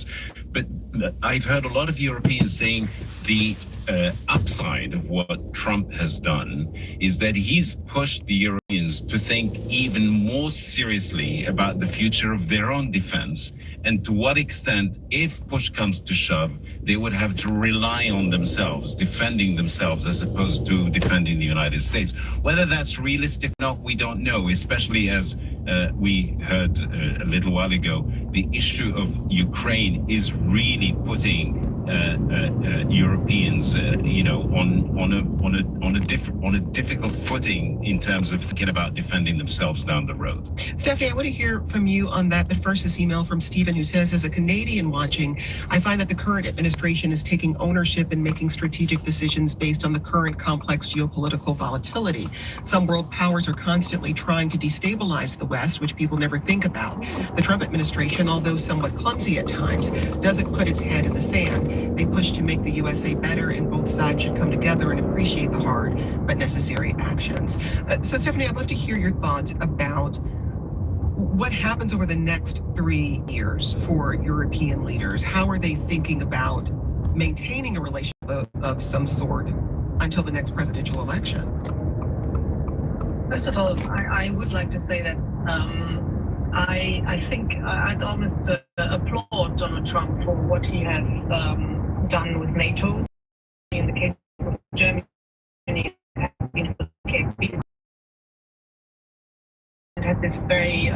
Europeans. But I've heard a lot of Europeans saying the upside of what Trump has done is that he's pushed the Europeans to think even more seriously about the future of their own defense, and to what extent, if push comes to shove, they would have to rely on themselves, defending themselves as opposed to defending the United States. Whether that's realistic or not, we don't know, especially as we heard a little while ago, the issue of Ukraine is really putting Europeans, on a difficult footing in terms of thinking about defending themselves down the road. Stephanie, I want to hear from you on that. But first, this email from Stephen, who says, as a Canadian watching, I find that the current administration is taking ownership and making strategic decisions based on the current complex geopolitical volatility. Some world powers are constantly trying to destabilize the West, which people never think about. The Trump administration, although somewhat clumsy at times, doesn't put its head in the sand. They push to make the USA better, and both sides should come together and appreciate the hard but necessary actions. So, Stephanie, I'd love to hear your thoughts about what happens over the next 3 years for European leaders. How are they thinking about maintaining a relationship of some sort until the next presidential election? First of all, I would like to say that I think I'd almost applaud Donald Trump for what he has done with NATO. In the case of Germany, it has been it had this very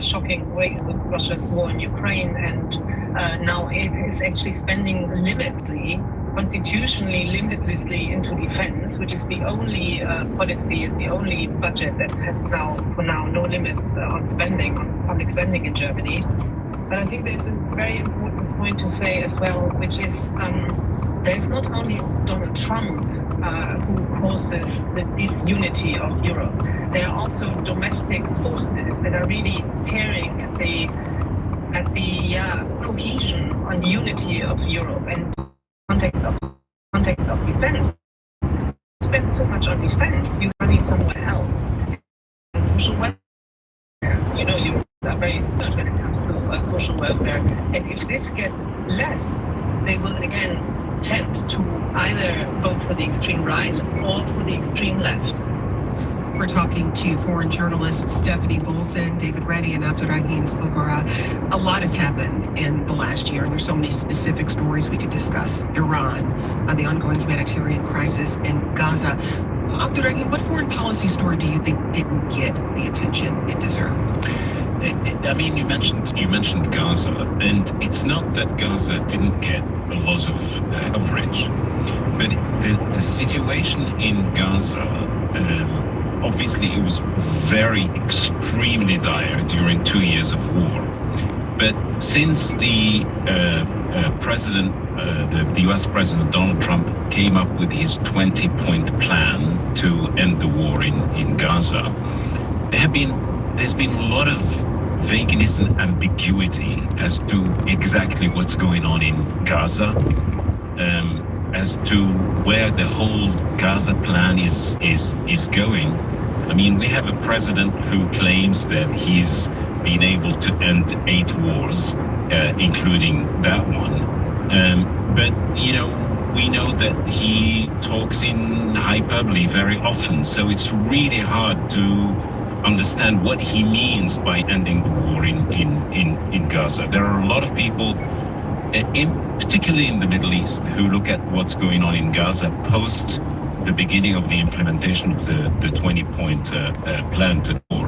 shocking way with Russia's war in Ukraine, and now it is actually spending constitutionally limitlessly into defense, which is the only policy and the only budget that has now, for now, no limits on public spending in Germany. But I think there's a very important point to say as well, which is there's not only Donald Trump who causes the disunity of Europe. There are also domestic forces that are really tearing at the cohesion on the unity of Europe. And context of defense, spend so much on defense, you money somewhere else. And social welfare, you are very smart when it comes to social welfare. And if this gets less, they will again tend to either vote for the extreme right or for the extreme left. We're talking to foreign journalists Stephanie Bolson, David Reddy, and Abdurrahim Fugara. A lot has happened in the last year, and there's so many specific stories we could discuss. Iran, the ongoing humanitarian crisis in Gaza. Abdurrahim, what foreign policy story do you think didn't get the attention it deserved? I mean, you mentioned Gaza, and it's not that Gaza didn't get a lot of coverage, but the situation in Gaza, obviously it was very extremely dire during 2 years of war. But since the US President Donald Trump came up with his 20-point plan to end the war in Gaza, there's been a lot of vagueness and ambiguity as to exactly what's going on in Gaza, as to where the whole Gaza plan is going. I mean, we have a president who claims that he's been able to end 8 wars, including that one. But, we know that he talks in hyperbole very often, so it's really hard to understand what he means by ending the war in Gaza. There are a lot of people, particularly in the Middle East, who look at what's going on in Gaza post the beginning of the implementation of the 20-point plan to war.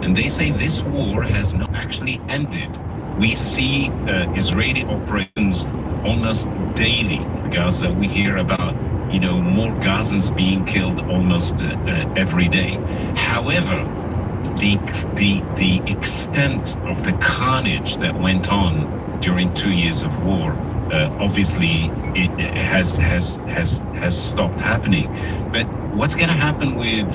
And they say this war has not actually ended. We see Israeli operations almost daily in Gaza. We hear about, more Gazans being killed almost every day. However, the extent of the carnage that went on during 2 years of war, obviously it has stopped happening. But what's going to happen with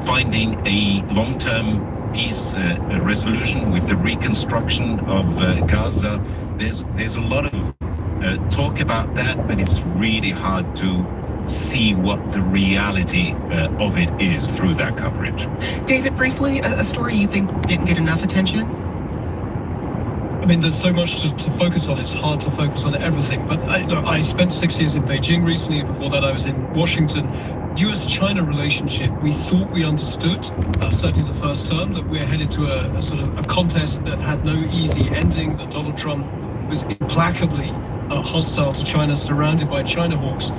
finding a long-term peace resolution, with the reconstruction of Gaza? There's a lot of talk about that, but it's really hard to see what the reality of it is through that coverage. David, briefly, a story you think didn't get enough attention? I mean, there's so much to focus on. It's hard to focus on everything. But I spent 6 years in Beijing recently. Before that, I was in Washington. US-China relationship, we thought we understood, certainly the first term, that we're headed to a sort of a contest that had no easy ending, that Donald Trump was implacably hostile to China, surrounded by China hawks.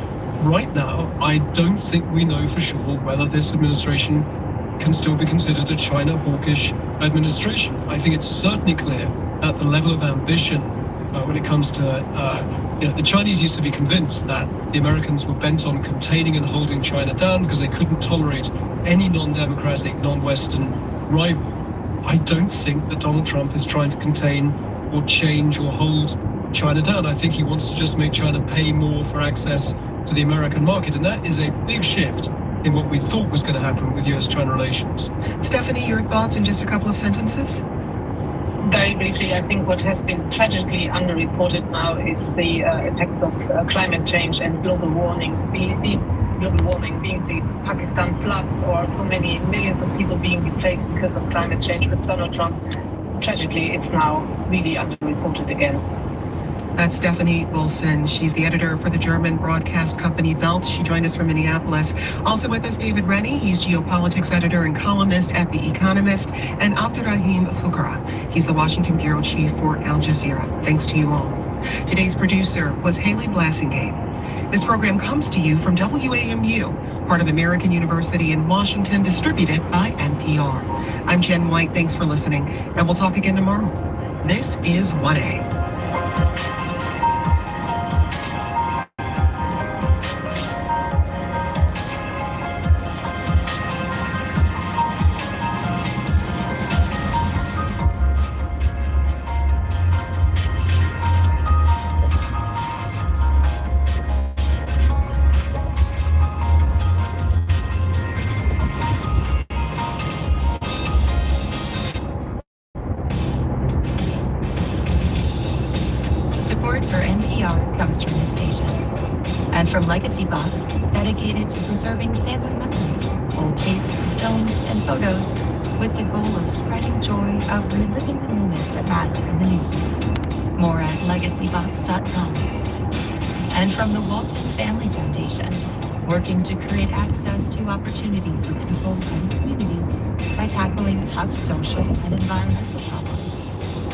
Right now, I don't think we know for sure whether this administration can still be considered a China hawkish administration. I think it's certainly clear at the level of ambition when it comes to, the Chinese used to be convinced that the Americans were bent on containing and holding China down because they couldn't tolerate any non-democratic, non-Western rival. I don't think that Donald Trump is trying to contain or change or hold China down. I think he wants to just make China pay more for access to the American market, and that is a big shift in what we thought was going to happen with US-China relations. Stephanie, your thoughts in just a couple of sentences? Very briefly, I think what has been tragically underreported now is the effects of climate change and global warming, being the Pakistan floods or so many millions of people being displaced because of climate change with Donald Trump. Tragically, it's now really underreported again. That's Stephanie Wilson. She's the editor for the German broadcast company Welt. She joined us from Minneapolis. Also with us, David Rennie. He's geopolitics editor and columnist at The Economist. And Abdurrahim Fukara. He's the Washington bureau chief for Al Jazeera. Thanks to you all. Today's producer was Haley Blassingame. This program comes to you from WAMU, part of American University in Washington, distributed by NPR. I'm Jen White. Thanks for listening, and we'll talk again tomorrow. This is 1A. And from Legacy Box, dedicated to preserving family memories, old tapes, films, and photos, with the goal of spreading joy of reliving the moments that matter in the new year. More at legacybox.com. And from the Walton Family Foundation, working to create access to opportunity for people and communities by tackling tough social and environmental problems.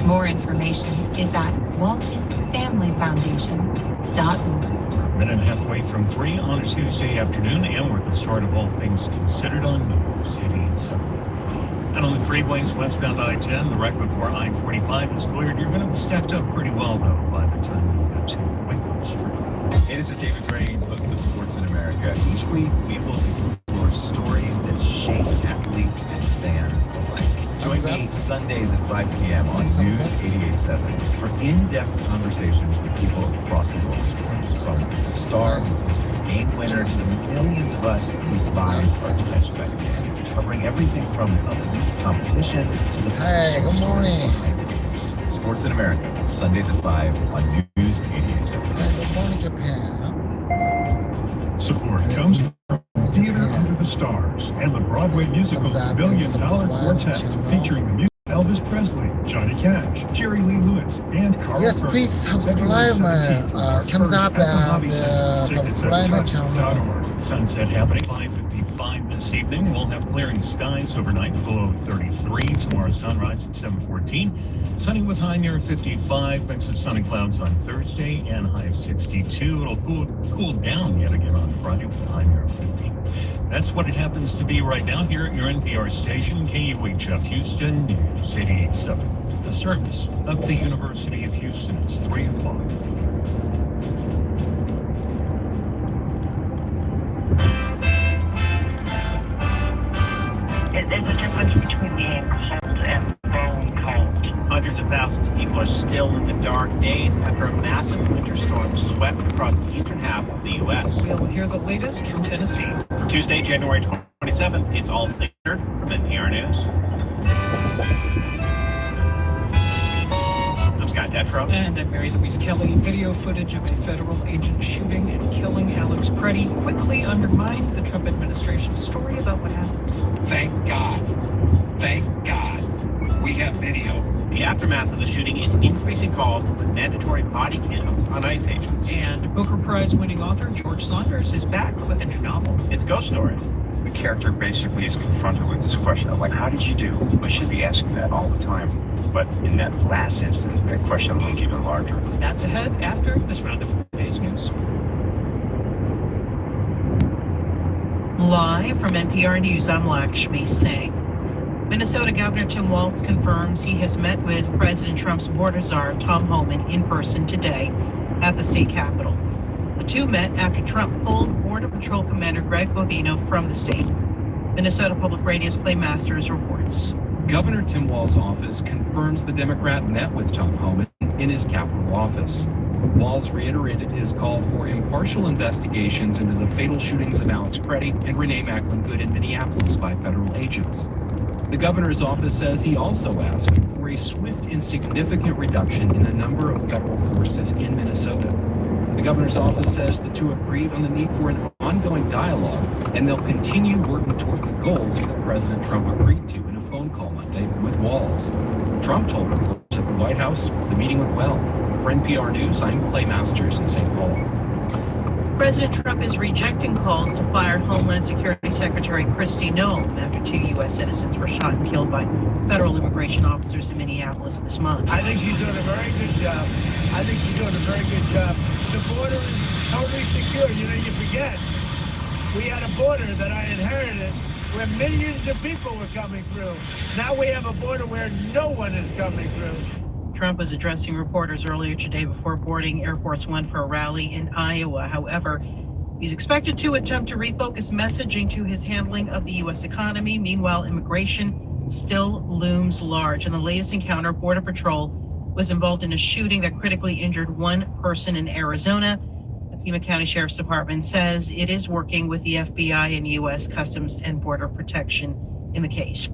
More information is at waltonfamilyfoundation.org. Minute halfway from 3 on a Tuesday afternoon, and we're at the start of All Things Considered on New City Summit. And on the freeways westbound I-10, the wreck before I-45 is cleared. You're going to be stacked up pretty well, though, by the time you get to Whitewood Street. Hey, this is David Gray, host of Sports in America. Each week, we will explore stories that shape athletes and fans alike. Join me Sundays at 5 p.m. on News 88.7 for in-depth conversations with people across the world. From the star, game winner, to the millions of us whose lives are touched by the game. Covering everything from elite competition to the good morning. Sports in America, Sundays at 5 on News 88.7. Good morning, Japan. Support comes from Theater Under the Stars and the Broadway musical $1 Billion Quartet, featuring the music of Elvis Presley, Johnny Cash, Jerry Lee Lewis, and Carl Yes, Perkins. please subscribe my thumbs up and subscribe my channel. Sunset happening 5:55 this evening. We'll have clearing skies overnight, low of 33. Tomorrow sunrise at 7:14. Sunny with high near 55. Mix of sun and clouds on Thursday and high of 62. It'll cool down yet again on Friday with a high near 50. That's what it happens to be right now here at your NPR station, KUHF Houston, News 88.7. The service of the University of Houston. It's 3 o'clock. There's a difference between being cold and very cold. Hundreds of thousands of people are still in the dark days after a massive winter storm swept across the eastern half of the U.S. We'll hear the latest from Tennessee. For Tuesday, January 27th, it's All Things Considered from NPR News. I'm Scott Detrow. And I'm Mary Louise Kelly. Video footage of a federal agent shooting and killing Alex Preddy quickly undermined the Trump administration's story about what happened. Thank God. Thank God. We have video The aftermath of the shooting is increasing calls to put mandatory body cams on ICE agents. And Booker Prize-winning author George Saunders is back with a new novel. It's Ghost Story. The character basically is confronted with this question of, like, how did you do? We should be asking that all the time. But in that last instance, that question looms even larger. That's ahead after this roundup of today's news. Live from NPR News, I'm Lakshmi Singh. Minnesota Governor Tim Walz confirms he has met with President Trump's border czar, Tom Homan, in person today at the state capitol. The two met after Trump pulled Border Patrol Commander Greg Bovino from the state. Minnesota Public Radio's Clay Masters reports. Governor Tim Walz's office confirms the Democrat met with Tom Homan in his Capitol office. Walz reiterated his call for impartial investigations into the fatal shootings of Alex Preddy and Renee Macklin-Good in Minneapolis by federal agents. The governor's office says he also asked for a swift and significant reduction in the number of federal forces in Minnesota. The governor's office says the two agreed on the need for an ongoing dialogue, and they'll continue working toward the goals that President Trump agreed to in a phone call Monday with Walz. Trump told reporters at the White House the meeting went well. For NPR News, I'm Clay Masters in St. Paul. President Trump is rejecting calls to fire Homeland Security Secretary Kristi Noem after two U.S. citizens were shot and killed by federal immigration officers in Minneapolis this month. I think she's doing a very good job. The border is totally secure. You know, you forget. We had a border that I inherited where millions of people were coming through. Now we have a border where no one is coming through. Trump was addressing reporters earlier today before boarding Air Force One for a rally in Iowa. However, he's expected to attempt to refocus messaging to his handling of the U.S. economy. Meanwhile, immigration still looms large. In the latest encounter, Border Patrol was involved in a shooting that critically injured one person in Arizona. The Pima County Sheriff's Department says it is working with the FBI and U.S. Customs and Border Protection in the case.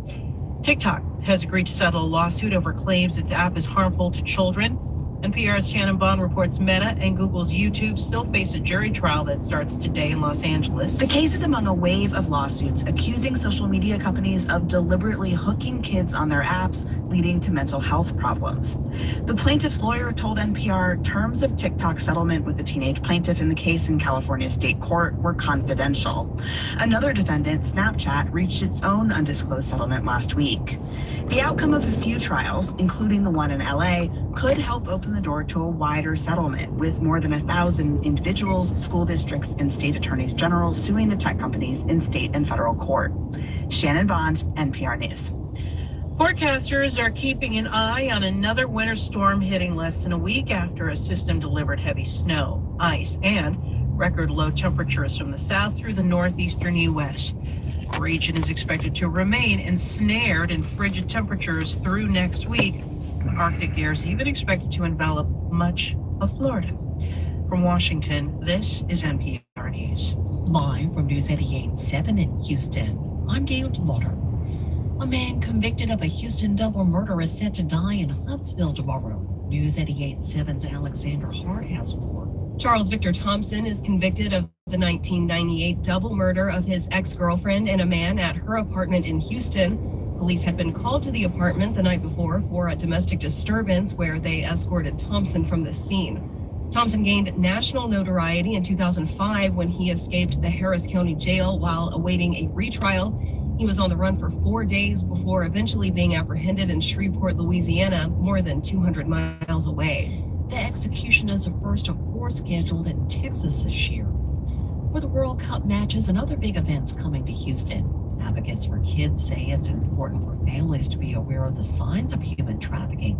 TikTok has agreed to settle a lawsuit over claims its app is harmful to children. NPR's Shannon Bond reports Meta and Google's YouTube still face a jury trial that starts today in Los Angeles. The case is among a wave of lawsuits accusing social media companies of deliberately hooking kids on their apps, leading to mental health problems. The plaintiff's lawyer told NPR terms of TikTok's settlement with the teenage plaintiff in the case in California state court were confidential. Another defendant, Snapchat, reached its own undisclosed settlement last week. The outcome of a few trials, including the one in LA, could help open the door to a wider settlement, with more than 1,000 individuals, school districts, and state attorneys general suing the tech companies in state and federal court. Shannon Bond, NPR News. Forecasters are keeping an eye on another winter storm hitting less than a week after a system delivered heavy snow, ice, and record low temperatures from the south through the northeastern U.S. The region is expected to remain ensnared in frigid temperatures through next week. Arctic air is even expected to envelop much of Florida. From Washington, this is NPR News. Live from News 88.7 in Houston, I'm Gail Lauder. A man convicted of a Houston double murder is set to die in Huntsville tomorrow. News 88.7's Alexander Hart has more. Charles Victor Thompson is convicted of the 1998 double murder of his ex-girlfriend and a man at her apartment in Houston. Police had been called to the apartment the night before for a domestic disturbance where they escorted Thompson from the scene. Thompson gained national notoriety in 2005 when he escaped the Harris County Jail while awaiting a retrial. He was on the run for 4 days before eventually being apprehended in Shreveport, Louisiana, more than 200 miles away. The execution is the first of 4 scheduled in Texas this year. With the World Cup matches and other big events coming to Houston, advocates for kids say it's important for families to be aware of the signs of human trafficking.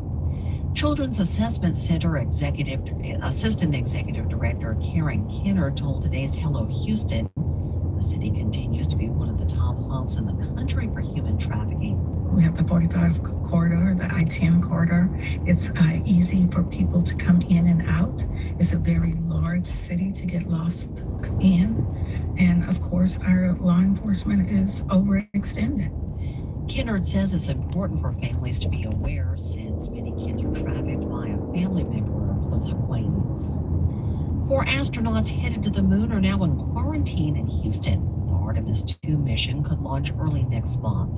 Children's Assessment Center Assistant Executive Director Karen Kenner told today's Hello Houston, the city continues to be one of the top hubs in the country for human trafficking. We have the 45 corridor, the I-10 corridor. It's easy for people to come in and out. It's a very large city to get lost in. And of course, our law enforcement is overextended. Kennard says it's important for families to be aware since many kids are trafficked by a family member or close acquaintance. 4 astronauts headed to the moon are now in quarantine in Houston. The Artemis 2 mission could launch early next month.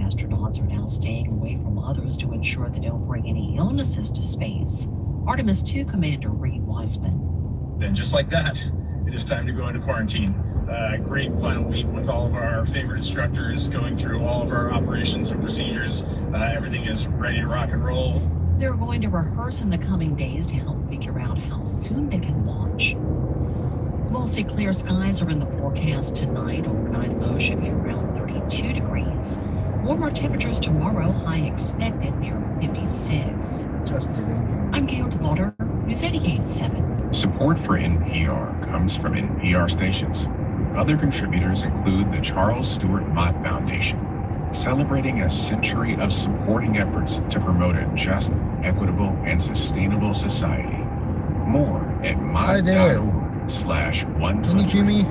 astronauts are now staying away from others to ensure they don't bring any illnesses to space. Artemis II Commander Reed Wiseman. Then just like that, it is time to go into quarantine. Great final week with all of our favorite instructors going through all of our operations and procedures. Everything is ready to rock and roll. They're going to rehearse in the coming days to help figure out how soon they can launch. Mostly clear skies are in the forecast tonight. Overnight low should be around 32 degrees. Warmer temperatures tomorrow, high expected near 56. I'm Gail DeLauder, News 88.7. Support for NPR comes from NPR stations. Other contributors include the Charles Stewart Mott Foundation, celebrating a century of supporting efforts to promote a just, equitable, and sustainable society. More at mott.org/100. Can you hear me?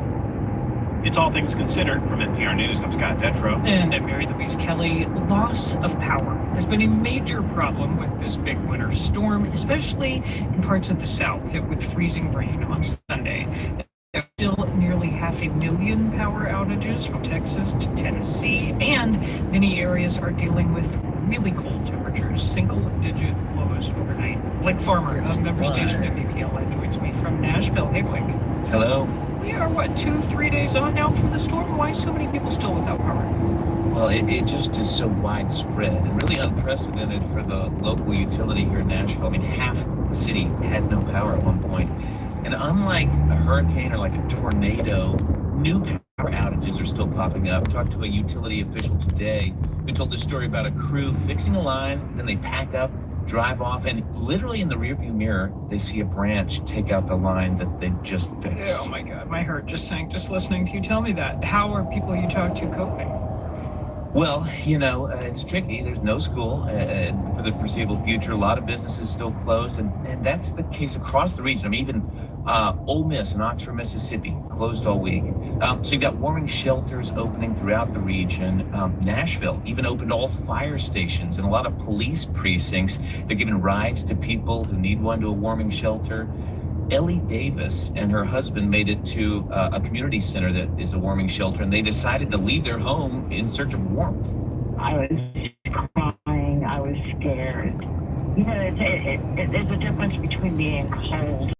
It's All Things Considered from NPR News. I'm Scott Detrow. And I'm Mary Louise Kelly. Loss of power has been a major problem with this big winter storm, especially in parts of the South hit with freezing rain on Sunday. There are still nearly 500,000 power outages from Texas to Tennessee, and many areas are dealing with really cold temperatures, single-digit lows overnight. Blake Farmer of member station WPLN joins me from Nashville. Hey, Blake. Hello. We are, 2-3 days on now from the storm? Why so many people still without power? Well, it just is so widespread and really unprecedented for the local utility here in Nashville. I mean, half the city had no power at one point. And unlike a hurricane or like a tornado, new power outages are still popping up. I talked to a utility official today who told this story about a crew fixing a line, then they pack up, drive off, and literally in the rearview mirror, they see a branch take out the line that they just fixed. Oh my God, my heart just sank just listening to you tell me that. How are people you talk to coping? Well, it's tricky. There's no school for the foreseeable future. A lot of businesses still closed, and that's the case across the region. I mean, even Ole Miss in Oxford, Mississippi, closed all week. So you've got warming shelters opening throughout the region. Nashville even opened all fire stations and a lot of police precincts. They're giving rides to people who need one to a warming shelter. Ellie Davis and her husband made it to a community center that is a warming shelter, and they decided to leave their home in search of warmth. I was crying. I was scared. There's a difference between being cold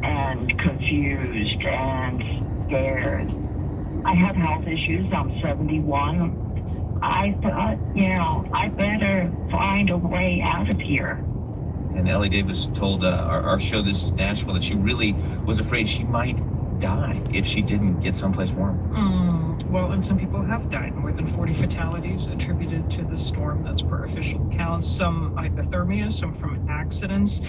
and confused and scared. I have health issues. I'm 71. I thought, I better find a way out of here. And Ellie Davis told our show, This is Nashville, that she really was afraid she might die if she didn't get someplace warm. Well, and some people have died. More than 40 fatalities attributed to the storm. That's per official counts. Some hypothermia, some from accidents.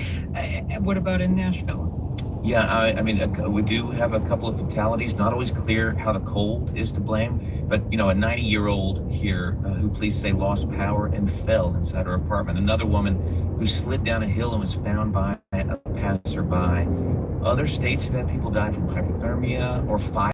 What about in Nashville? Yeah, I mean, we do have a couple of fatalities. Not always clear how the cold is to blame, but, a 90-year-old here who police say lost power and fell inside her apartment. Another woman who slid down a hill and was found by a passerby. Other states have had people die from hypothermia or fire.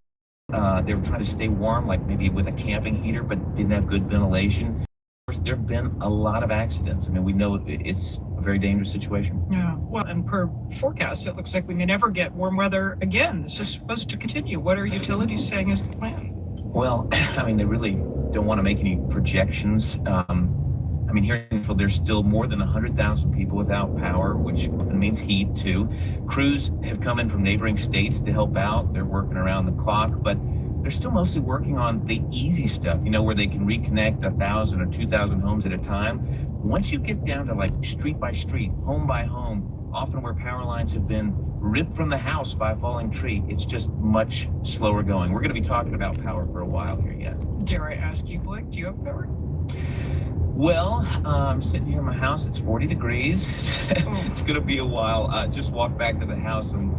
They were trying to stay warm, like maybe with a camping heater, but didn't have good ventilation. Of course, there have been a lot of accidents. I mean, we know it's a very dangerous situation. Yeah, well, and per forecast, it looks like we may never get warm weather again. This is supposed to continue. What are utilities saying is the plan? Well, I mean, they really don't want to make any projections. I mean, here in Nashville, there's still more than 100,000 people without power, which means heat too. Crews have come in from neighboring states to help out. They're working around the clock, but they're still mostly working on the easy stuff, where they can reconnect 1,000 or 2,000 homes at a time. Once you get down to like street by street, home by home, often where power lines have been ripped from the house by a falling tree, it's just much slower going. We're going to be talking about power for a while here yet. Dare I ask you, Blake, do you have power? Well, I'm sitting here in my house. It's 40 degrees. It's going to be a while. Just walked back to the house and,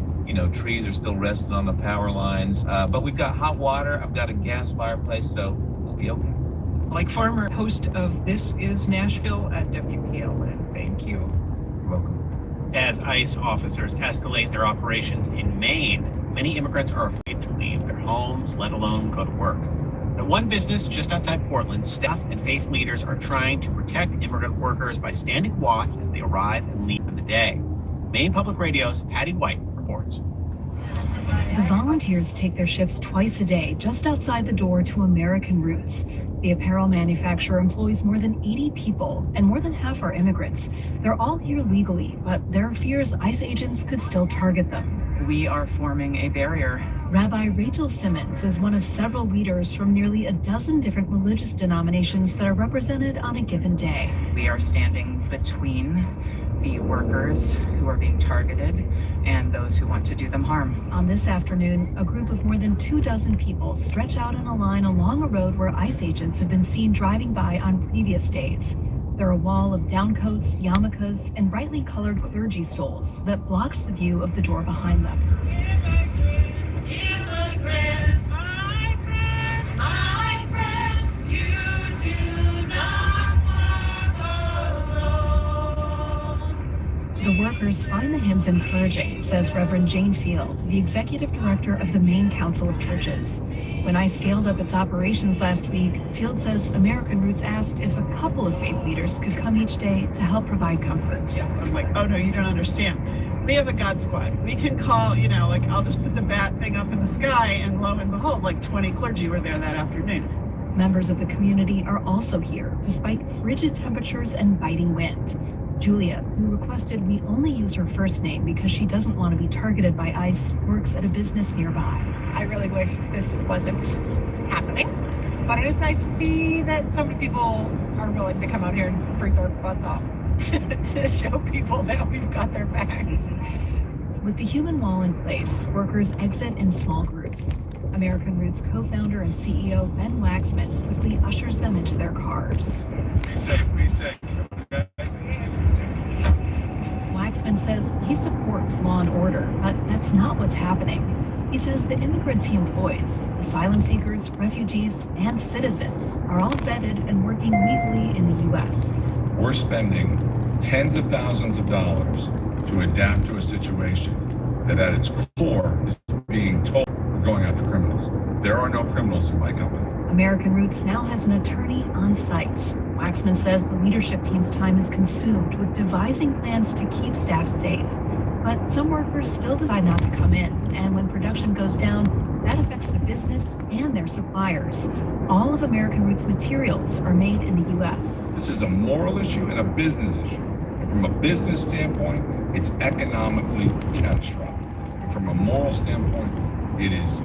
trees are still resting on the power lines. But we've got hot water. I've got a gas fireplace, so we'll be okay. Blake Farmer, host of This is Nashville at WPLN. Thank you. You're welcome. As ICE officers escalate their operations in Maine, many immigrants are afraid to leave their homes, let alone go to work. At one business just outside Portland, staff and faith leaders are trying to protect immigrant workers by standing watch as they arrive and leave for the day. Maine Public Radio's Patty White reports. The volunteers take their shifts twice a day just outside the door to American Roots. The apparel manufacturer employs more than 80 people, and more than half are immigrants. They're all here legally, but there are fears ICE agents could still target them. We are forming a barrier. Rabbi Rachel Simmons is one of several leaders from nearly a dozen different religious denominations that are represented on a given day. We are standing between the workers who are being targeted and those who want to do them harm. On this afternoon, a group of more than 24 people stretch out in a line along a road where ICE agents have been seen driving by on previous days. There are a wall of downcoats, yarmulkes, and brightly colored clergy stoles that blocks the view of the door behind them. Immigrants, my friends, you do not walk alone. The workers find the hymns encouraging, says Reverend Jane Field, the executive director of the Maine Council of Churches. When I scaled up its operations last week, Field says American Roots asked if a couple of faith leaders could come each day to help provide comfort. I'm like, oh no, you don't understand. We have a God squad. We can call, like I'll just put the bat thing up in the sky, and lo and behold, like 20 clergy were there that afternoon. Members of the community are also here, despite frigid temperatures and biting wind. Julia, who requested we only use her first name because she doesn't want to be targeted by ICE, works at a business nearby. I really wish this wasn't happening, but it is nice to see that so many people are willing to come out here and freeze our butts off to show people that we've got their backs. With the human wall in place, workers exit in small groups. American Roots co-founder and CEO Ben Waxman quickly ushers them into their cars. Be safe. Waxman says he supports law and order, but that's not what's happening. He says the immigrants he employs, asylum seekers, refugees, and citizens, are all vetted and working legally in the U.S. We're spending tens of thousands of dollars to adapt to a situation that at its core is being told we're going after criminals. There are no criminals in my company. American Roots now has an attorney on site. Waxman says the leadership team's time is consumed with devising plans to keep staff safe. But some workers still decide not to come in, and when production goes down, that affects the business and their suppliers. All of American Roots materials are made in the U.S. This is a moral issue and a business issue. And from a business standpoint, it's economically catastrophic. And from a moral standpoint, it is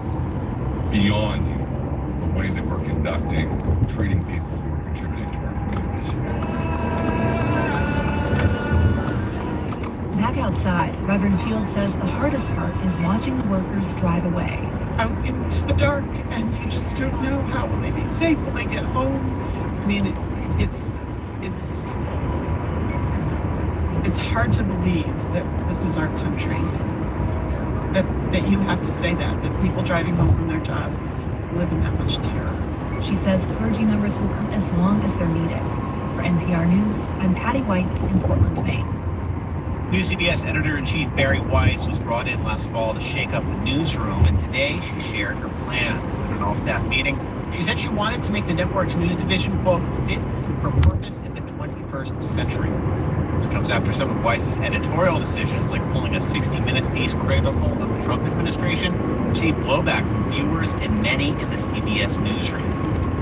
beyond the way that we're conducting, treating people who are contributing to our communities. Back outside, Reverend Field says the hardest part is watching the workers drive away. Out into the dark, and you just don't know how will they be safe when they get home. I mean, it's hard to believe that this is our country. That you have to say that people driving home from their job live in that much terror. She says clergy members will come as long as they're needed. For NPR News, I'm Patty White in Portland, Maine. New CBS editor-in-chief Barry Weiss was brought in last fall to shake up the newsroom, and today she shared her plans at an all-staff meeting. She said she wanted to make the network's news division, quote, fit for purpose in the 21st century. This comes after some of Weiss's editorial decisions, like pulling a 60 Minutes piece critical of the Trump administration, received blowback from viewers and many in the CBS newsroom.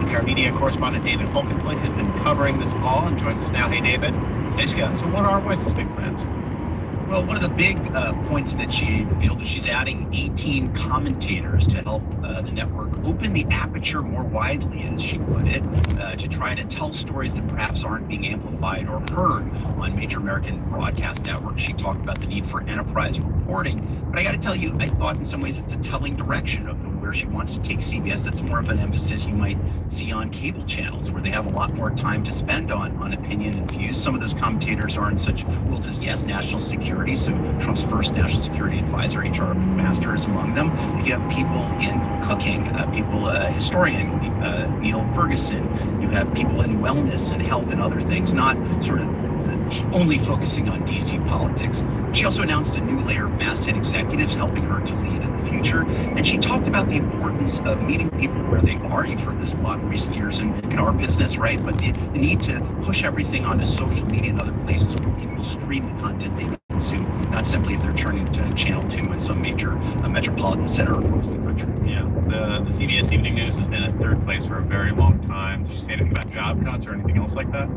NPR media correspondent David Holkenflik has been covering this all and joins us now. Hey, David. Hey, Scott. So what are Weiss's big plans? Well, one of the big points that she revealed is she's adding 18 commentators to help the network open the aperture more widely, as she put it, to try to tell stories that perhaps aren't being amplified or heard on major American broadcast networks. She talked about the need for enterprise reporting, but I got to tell you, I thought in some ways it's a telling direction of where she wants to take CBS. That's more of an emphasis you might see on cable channels, where they have a lot more time to spend on opinion and views. Some of those commentators are in such fields as, yes, national security, so Trump's first national security advisor, H.R. Master, is among them. You have people in cooking, historian Neil Ferguson. You have people in wellness and health and other things, not sort of only focusing on DC politics. She also announced a new layer of masthead executives helping her to lead in the future. And she talked about the importance of meeting people where they are. You've heard this a lot in recent years in our business, right? But the need to push everything onto social media and other places where people stream the content they soon, not simply if they're turning to Channel 2 in some major metropolitan center across the country. Yeah, the CBS Evening News has been in third place for a very long time. Did you say anything about job cuts or anything else like that?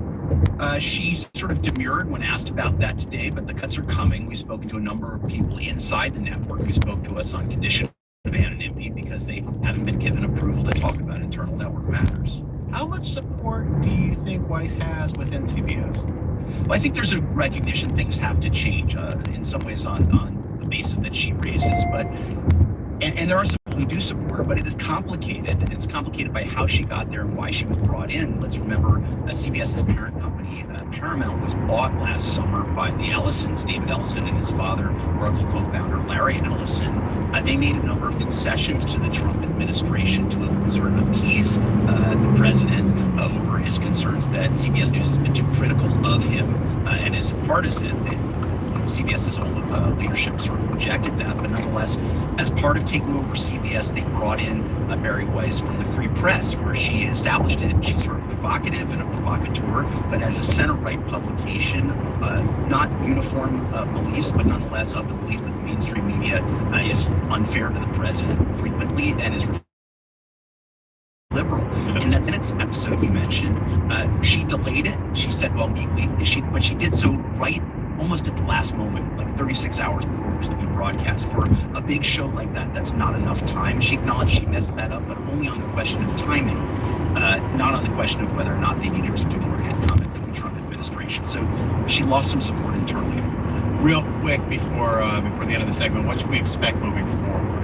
She sort of demurred when asked about that today, but the cuts are coming. We've spoken to a number of people inside the network who spoke to us on condition of anonymity because they haven't been given approval to talk about internal network matters. How much support do you think Weiss has within CBS? Well, I think there's a recognition things have to change in some ways on the basis that she raises, but and there are some people who do support her, but it is complicated. It's complicated by how she got there and why she was brought in. Let's remember CBS's parent company, Paramount, was bought last summer by the Ellisons, David Ellison and his father, Oracle co-founder Larry Ellison. They made a number of concessions to the Trump administration to sort of appease the president over his concerns that CBS News has been too critical of him and is partisan. CBS's old leadership sort of rejected that, but nonetheless, as part of taking over CBS, they brought in Mary Weiss from the Free Press, where she established it. She's sort of provocative and a provocateur, but as a center-right publication, not uniform beliefs, but nonetheless of the belief that the mainstream media is unfair to the president frequently and is liberal. In that Senate's episode we mentioned, she delayed it. She said, well, but she did so right almost at the last moment, like 36 hours before it was to be broadcast. For a big show like that, that's not enough time. She acknowledged she messed that up, but only on the question of timing, not on the question of whether or not they needed to do more hit comment from the Trump administration. So she lost some support internally. Real quick before the end of the segment, what should we expect moving forward?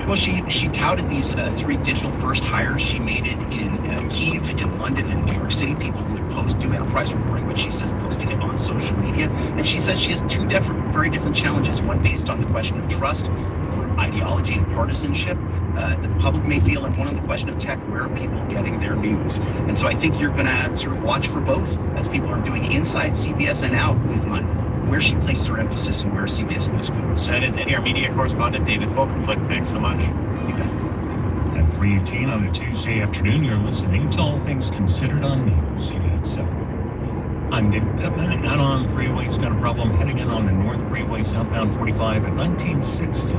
Well, she touted these 3 digital-first hires. She made it in Kyiv, in London, and New York City. People who would do enterprise reporting, but she says posting it on social media. And she says she has 2 very different challenges. One based on the question of trust, or ideology and partisanship. The public may feel, and one on the question of tech, where are people getting their news? And so I think you're going to sort of watch for both as people are doing inside CBS and out on where she placed her emphasis and where CBS News goes. That is NPR media correspondent David Folkenflik. Thanks so much. At 3:18 on a Tuesday afternoon, you're listening to All Things Considered on News 88.7. I'm David Pittman. Out on freeways, got a problem heading in on the North Freeway, southbound 45 at 1960.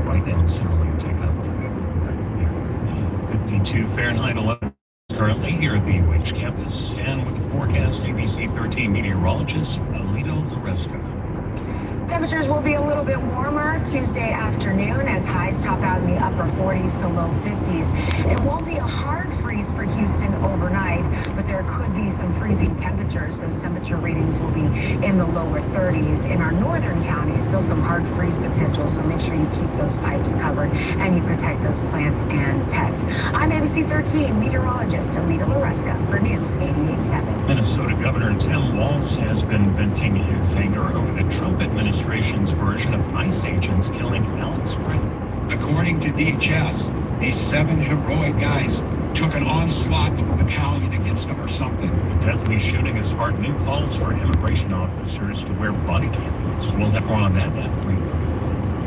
Right now, center lane taken up. 52 Fahrenheit 11 currently here at the UH campus. And with the forecast, ABC 13 meteorologist Alito Loresca. Temperatures will be a little bit warmer Tuesday afternoon as highs top out in the upper 40s to low 50s. It won't be a hard freeze for Houston overnight, but there could be some freezing temperatures. Those temperature readings will be in the lower 30s. In our northern counties, still some hard freeze potential, so make sure you keep those pipes covered and you protect those plants and pets. I'm ABC 13 meteorologist Alita Loresca for News 88.7. Minnesota Governor Tim Walz has been venting his anger over the Trump administration's version of ICE agents killing Alex Wright. According to DHS, these 7 heroic guys took an onslaught of a battalion against them or something. The deathly shooting has sparked new calls for immigration officers to wear body cameras. We'll have more on that at 3.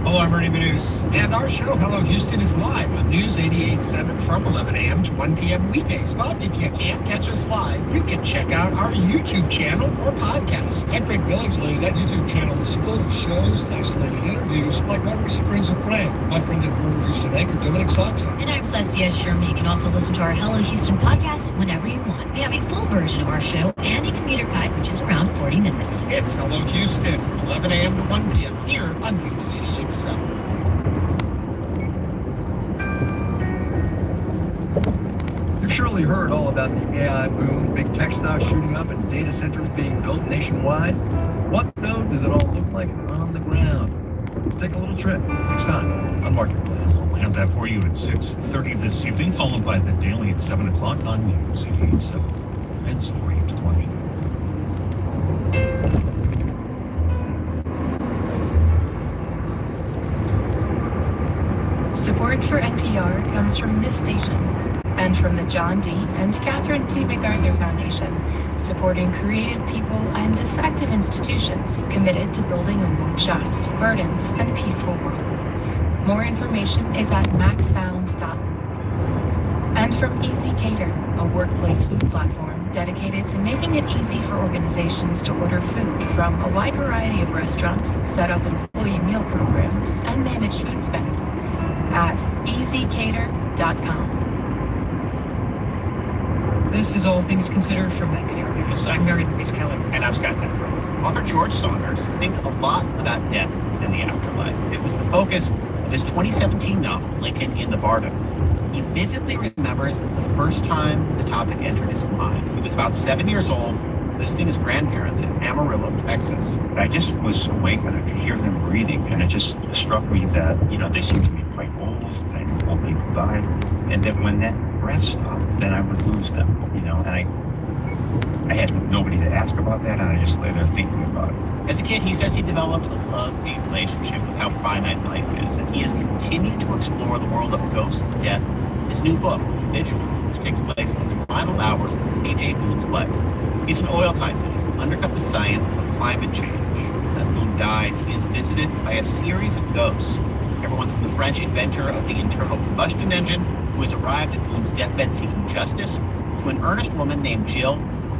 Hello, I'm Ernie Manus, and our show, Hello Houston, is live on News 88.7 from 11 a.m. to 1 p.m. weekdays. But if you can't catch us live, you can check out our YouTube channel or podcast. I'm Craig Billingsley. That YouTube channel is full of shows, isolated interviews, like my recent Friends of Frank, my friend and former Houston anchor, Dominic Soxa. And I'm Celestia Sherman. You can also listen to our Hello Houston podcast whenever you want. We have a full version of our show and a commuter guide, which is around 40 minutes. It's Hello Houston, 11 a.m. to 1 p.m. here on News 88.7. You've surely heard all about the AI boom, big tech stocks shooting up, and data centers being built nationwide. What, though, does it all look like on the ground? We'll take a little trip next time on Marketplace. We'll have that for you at 6:30 this evening, followed by the Daily at 7 o'clock on News 88.7. It's 3:20. Support for NPR comes from this station and from the John D. and Catherine T. MacArthur Foundation, supporting creative people and effective institutions committed to building a more just, verdant, and peaceful world. More information is at macfound.org. And from Easy Cater, a workplace food platform dedicated to making it easy for organizations to order food from a wide variety of restaurants, set up employee meal programs, and manage food spending at easycater.com. This is All Things Considered from NPR News. I'm Mary Louise Kelly. And I'm Scott Pepper. Author George Saunders thinks a lot about death and the afterlife. It was the focus of his 2017 novel, Lincoln in the Bardo. He vividly remembers the first time the topic entered his mind. He was about 7 years old, visiting his grandparents in Amarillo, Texas. I just was awake and I could hear them breathing, and it just struck me that, they seemed to be quite old, and I knew old people died, and that when that breath stopped, then I would lose them, and I had nobody to ask about that, and I just lay there thinking about it. As a kid, he says he developed a love-hate relationship with how finite life is, and he has continued to explore the world of ghosts and death in his new book, Vigil, which takes place in the final hours of A.J. Boone's life. He's an oil tycoon who undercut the science of climate change. As Boone dies, he is visited by a series of ghosts, everyone from the French inventor of the internal combustion engine, who has arrived at Boone's deathbed seeking justice, to an earnest woman named Jill,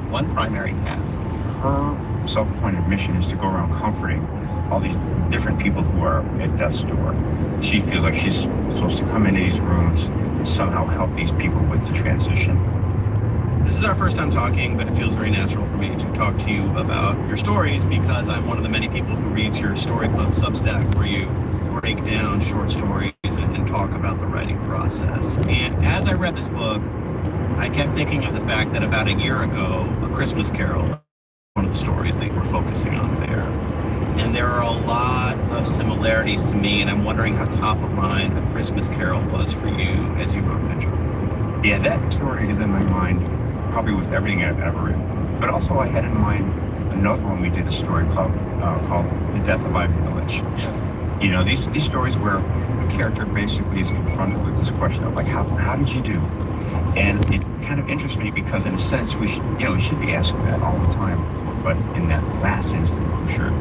one primary task. Her self-appointed mission is to go around comforting all these different people who are at death's door. She feels like she's supposed to come into these rooms and somehow help these people with the transition. This is our first time talking, but it feels very natural for me to talk to you about your stories because I'm one of the many people who reads your Story Club Substack, where you break down short stories and talk about the writing process. And as I read this book, I kept thinking of the fact that about a year ago, A Christmas Carol, one of the stories that you were focusing on there. And there are a lot of similarities to me, and I'm wondering how top of mind A Christmas Carol was for you as you wrote Vigil. Yeah, that story is in my mind probably with everything I've ever written. But also I had in mind another one we did a story club called The Death of Ivy Village. Yeah. These stories where a character basically is confronted with this question of like, how did you do? And it kind of interests me because in a sense we should be asking that all the time. But in that last instance, I'm sure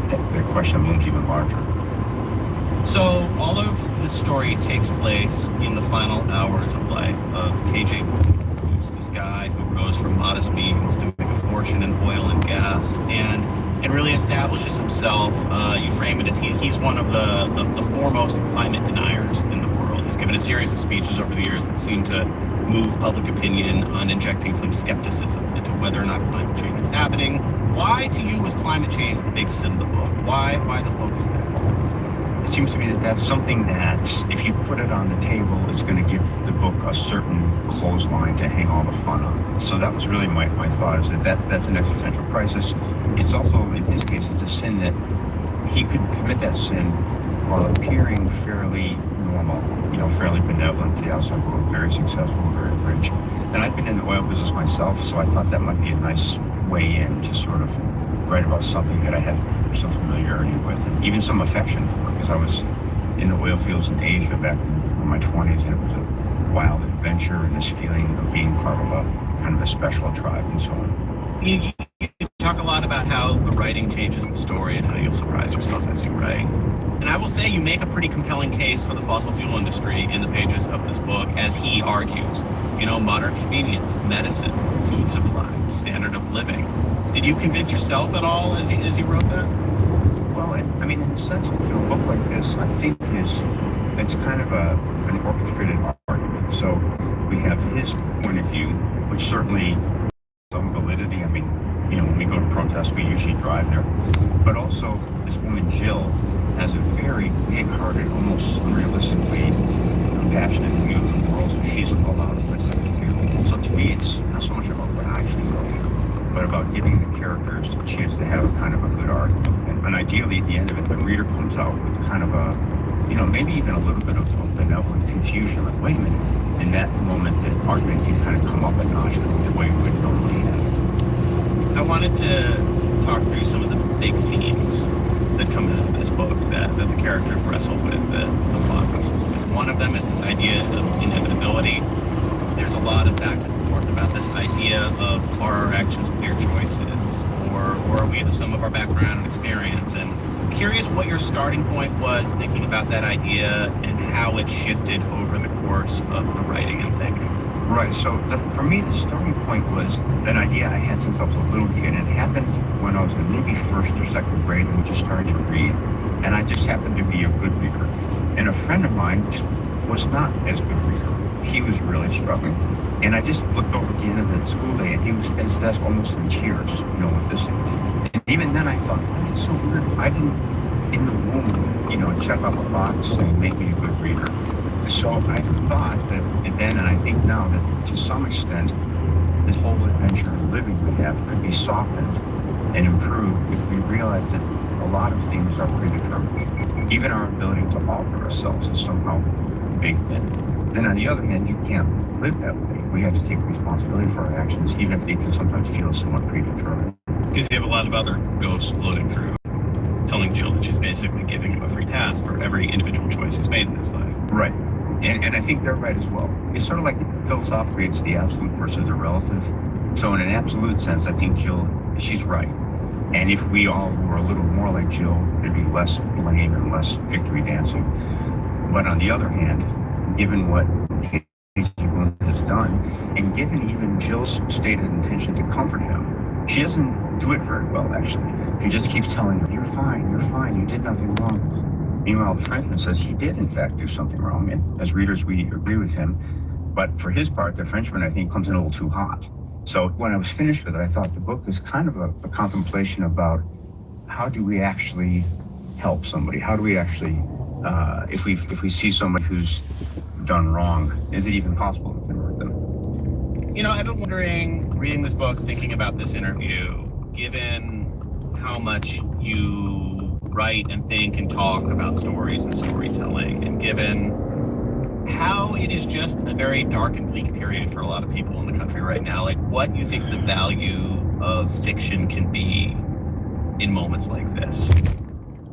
the question looms even larger. So all of the story takes place in the final hours of life of KJ Boone, who's this guy who rose from modest means to make a fortune in oil and gas and really establishes himself. You frame it as he's one of the foremost climate deniers in the world. He's given a series of speeches over the years that seem to move public opinion on injecting some skepticism into whether or not climate change is happening. Why to you was climate change the big sin of the book? Why the focus there? It seems to me that that's something that if you put it on the table, it's going to give the book a certain clothesline to hang all the fun on. So that was really my thought, is that's an existential crisis. It's also, in this case, it's a sin that he could commit that sin while appearing fairly normal, fairly benevolent to the outside world, very successful, very rich. And I've been in the oil business myself, so I thought that might be a nice way in to sort of write about something that I had some familiarity with, and even some affection for, because I was in the oil fields in Asia back in my 20s, and it was a wild adventure and this feeling of being part of a kind of a special tribe and so on. You talk a lot about how the writing changes the story and how you'll surprise yourself as you write. And I will say you make a pretty compelling case for the fossil fuel industry in the pages of this book, as he argues. Modern convenience, medicine, food supply, standard of living. Did you convince yourself at all as you wrote that? Well, in the sense of a book like this, I think it's kind of an orchestrated argument. So we have his point of view, which certainly some validity. When we go to protests, we usually drive there. But also, this woman Jill has a very big-hearted, almost unrealistically compassionate view of the world. So she's allowed to put something here. So to me, it's not so much about what I feel, but about giving the characters a chance to have kind of a good argument. And ideally, at the end of it, the reader comes out with kind of a, maybe even a little bit of benevolent confusion. Like, wait a minute, in that moment, the argument can kind of come up a notch from the way we would normally have. I wanted to talk through some of the big themes that come into this book that the characters wrestle with, that the plot wrestles with. One of them is this idea of inevitability. There's a lot of back and forth about this idea of, are our actions clear choices, or are we the sum of our background and experience? And I'm curious what your starting point was thinking about that idea and how it shifted over the course of the writing and thinking. Right. So for me, the starting point was an idea I had since I was a little kid. It happened when I was in maybe first or second grade and we just started to read. And I just happened to be a good reader. And a friend of mine was not as good a reader. He was really struggling. And I just looked over at the end of the school day and he was at his desk almost in tears, with this. And even then I thought, that's so weird. I didn't, in the womb, check off a box and make me a good reader. So I thought that then, and I think now, that to some extent, this whole adventure of living we have could be softened and improved if we realize that a lot of things are predetermined. Even our ability to alter ourselves is somehow baked in. Then on the other hand, you can't live that way. We have to take responsibility for our actions, even if they can sometimes feel somewhat predetermined. Because you have a lot of other ghosts floating through, telling Jill that she's basically giving him a free pass for every individual choice he's made in his life. Right. And I think they're right as well. It's sort of like philosophically, it's the absolute versus the relative. So in an absolute sense, I think Jill, she's right. And if we all were a little more like Jill, there'd be less blame and less victory dancing. But on the other hand, given what Casey Bloom has done, and given even Jill's stated intention to comfort him, she doesn't do it very well, actually. She just keeps telling him, you're fine, you did nothing wrong. Meanwhile, the Frenchman says he did, in fact, do something wrong. And as readers, we agree with him. But for his part, the Frenchman, I think, comes in a little too hot. So when I was finished with it, I thought the book is kind of a contemplation about how do we actually help somebody? How do we actually, if we see somebody who's done wrong, is it even possible to convert them? I've been wondering, reading this book, thinking about this interview, given how much you write and think and talk about stories and storytelling, and given how it is just a very dark and bleak period for a lot of people in the country right now, like what you think the value of fiction can be in moments like this.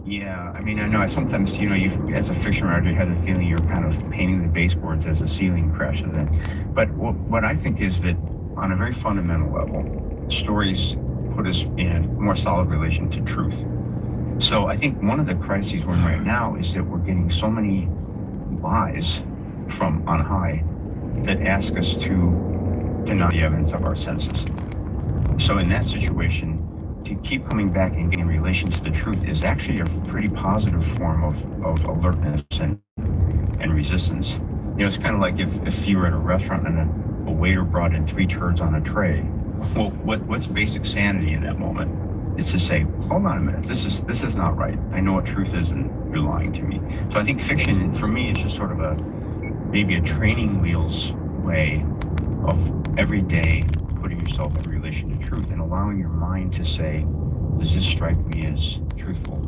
Yeah, I know sometimes, you as a fiction writer, you have the feeling you're kind of painting the baseboards as the ceiling crashes in. But what I think is that on a very fundamental level, stories put us in a more solid relation to truth. So I think one of the crises we're in right now is that we're getting so many lies from on high that ask us to deny the evidence of our senses. So in that situation, to keep coming back and getting in relation to the truth is actually a pretty positive form of alertness and resistance. It's kind of like if you were at a restaurant and a waiter brought in 3 turds on a tray. Well, what's basic sanity in that moment? It's to say, hold on a minute, this is not right. I know what truth is and you're lying to me. So I think fiction, for me, is just sort of maybe a training wheels way of every day putting yourself in relation to truth and allowing your mind to say, does this strike me as truthful?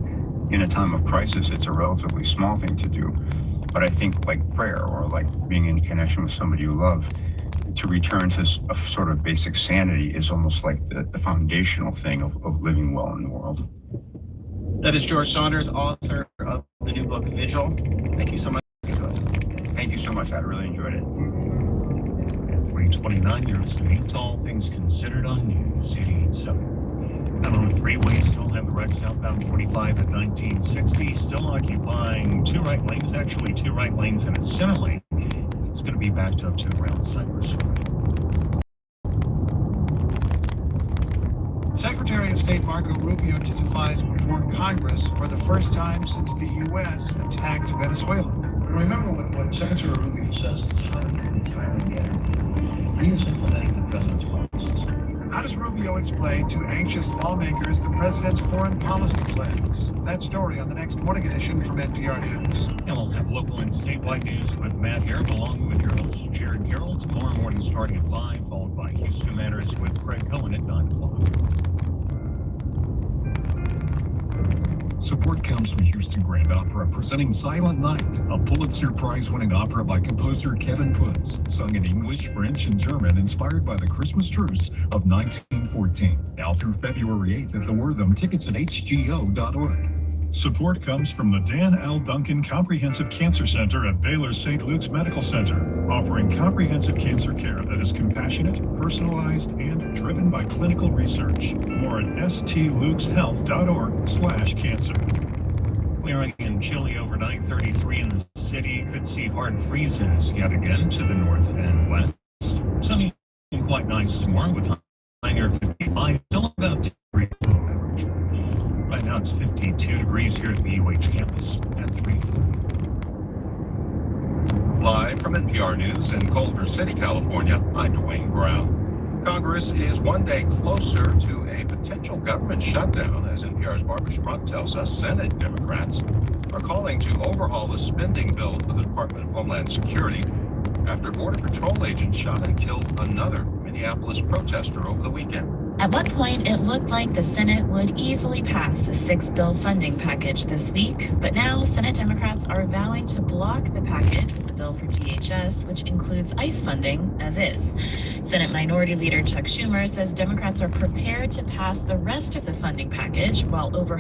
In a time of crisis, it's a relatively small thing to do. But I think like prayer or like being in connection with somebody you love, to return to a sort of basic sanity is almost like the foundational thing of living well in the world. That is George Saunders, author of the new book, Vigil. Thank you so much. Thank you so much. I really enjoyed it. 329, you're listening to All Things Considered on News 88.7. And on the freeway, still have the wreck southbound 45 at 1960, still occupying 2 right lanes, actually 2 right lanes in its center lane. It's going to be backed up to around Cypress Road. Secretary of State Marco Rubio testifies before Congress for the first time since the U.S. attacked Venezuela. Remember what Secretary Rubio says time and time again. He is implementing the president's policies. How does Rubio explain to anxious lawmakers the president's foreign policy plans? That story on the next morning edition from NPR News. And we'll have local and statewide news with Matt here, along with your host, Jared Carroll, tomorrow morning starting at 5, followed by Houston Matters with Craig Cohen at 9 o'clock. Support comes from Houston Grand Opera presenting Silent Night, a Pulitzer Prize-winning opera by composer Kevin Puds, sung in English, French, and German, inspired by the Christmas truce of 1914. Now through February 8th at the Wortham, tickets at hgo.org. Support comes from the Dan L. Duncan Comprehensive Cancer Center at Baylor St. Luke's Medical Center, offering comprehensive cancer care that is compassionate, personalized, and driven by clinical research. More at stlukeshealth.org/cancer. Clearing and chilly overnight, 33 in the city. Could see hard freezes yet again to the north and west. Sunny and quite nice tomorrow with high near 55, still about 10 degrees below average. Right now it's 52 degrees here at the UH campus at 3. Live from NPR News in Culver City, California, I'm Dwayne Brown. Congress is one day closer to a potential government shutdown. As NPR's Barbara Sprunk tells us, Senate Democrats are calling to overhaul the spending bill for the Department of Homeland Security after Border Patrol agents shot and killed another Minneapolis protester over the weekend. At one point, it looked like the Senate would easily pass a 6-bill funding package this week, but now Senate Democrats are vowing to block the package with the bill for DHS, which includes ICE funding as is. Senate Minority Leader Chuck Schumer says Democrats are prepared to pass the rest of the funding package while overhauling